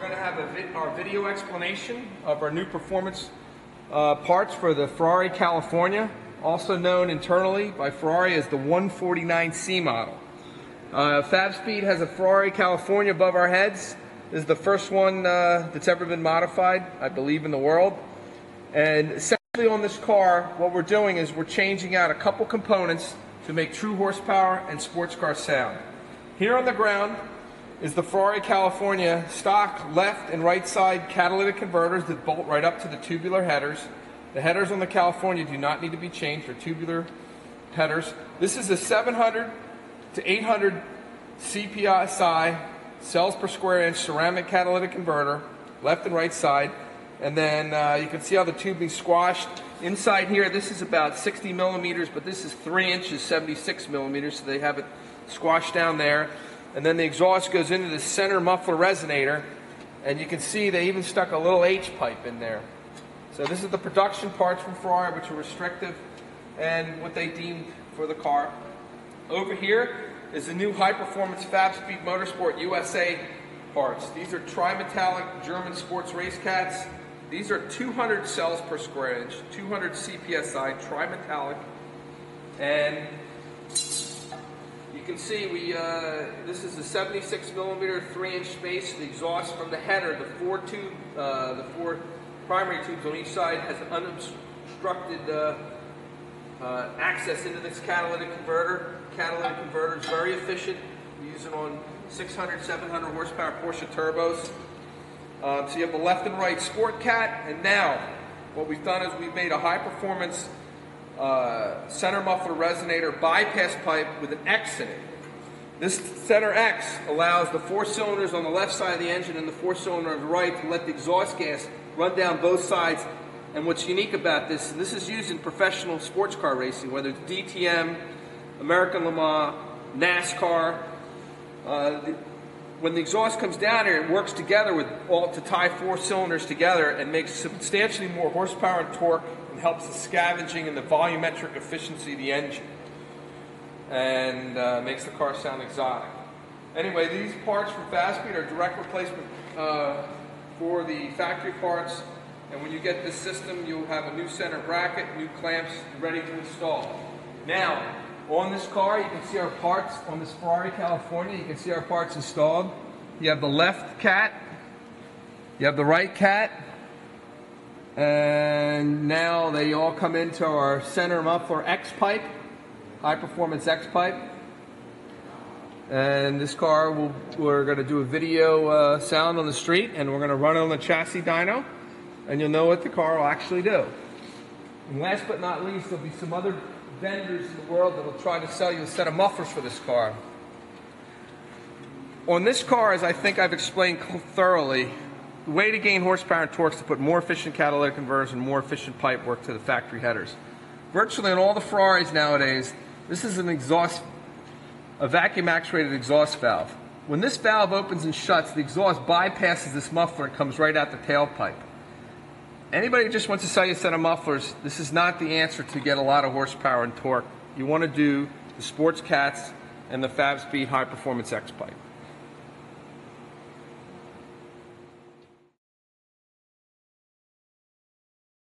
going to have our video explanation of our new performance parts for the Ferrari California, also known internally by Ferrari as the 149C model. Fabspeed has a Ferrari California above our heads. This is the first one that's ever been modified, I believe, in the world. And essentially on this car, what we're doing is we're changing out a couple components to make true horsepower and sports car sound. Here on the ground is the Ferrari California stock left and right side catalytic converters that bolt right up to the tubular headers. The headers on the California do not need to be changed. They're tubular headers. This is a 700 to 800 CPSI cells per square inch ceramic catalytic converter, left and right side. And then you can see how the tubing's squashed. Inside here, this is about 60 millimeters, but this is 3 inches, 76 millimeters, so they have it squashed down there. And then the exhaust goes into the center muffler resonator, and you can see they even stuck a little H pipe in there. So this is the production parts from Ferrari, which are restrictive and what they deemed for the car. Over here is the new high-performance Fabspeed Motorsport USA parts. These are tri-metallic German sports race cats. These are 200 cells per square inch, 200 CPSI, tri-metallic, and you can see this is a 76 millimeter 3-inch space. The exhaust from the header, the four primary tubes on each side, has an unobstructed access into this catalytic converter. Catalytic converter is very efficient. We use it on 600, 700 horsepower Porsche turbos. So you have the left and right sport cat, and now what we've done is we've made a high performance center muffler resonator bypass pipe with an X in it. This center X allows the 4 cylinders on the left side of the engine and the 4 cylinder on the right to let the exhaust gas run down both sides. And what's unique about this is used in professional sports car racing, whether it's DTM, American Le Mans, NASCAR. When the exhaust comes down here, it works together to tie 4 cylinders together and makes substantially more horsepower and torque, and helps the scavenging and the volumetric efficiency of the engine, and makes the car sound exotic. Anyway, these parts from Fabspeed are direct replacement for the factory parts, and when you get this system, you'll have a new center bracket, new clamps ready to install. Now, on this car, you can see our parts on this Ferrari California. You can see our parts installed. You have the left cat, you have the right cat, and now they all come into our center muffler X pipe, high performance X pipe. And this car, we're going to do a video sound on the street, and we're going to run it on the chassis dyno, and you'll know what the car will actually do. And last but not least, there'll be some other vendors in the world that will try to sell you a set of mufflers for this car. On this car, as I think I've explained thoroughly, the way to gain horsepower and torque is to put more efficient catalytic converters and more efficient pipe work to the factory headers. Virtually on all the Ferraris nowadays, this is a vacuum actuated exhaust valve. When this valve opens and shuts, the exhaust bypasses this muffler and comes right out the tailpipe. Anybody who just wants to sell you a set of mufflers, this is not the answer to get a lot of horsepower and torque. You want to do the sports cats and the Fabspeed high performance X pipe.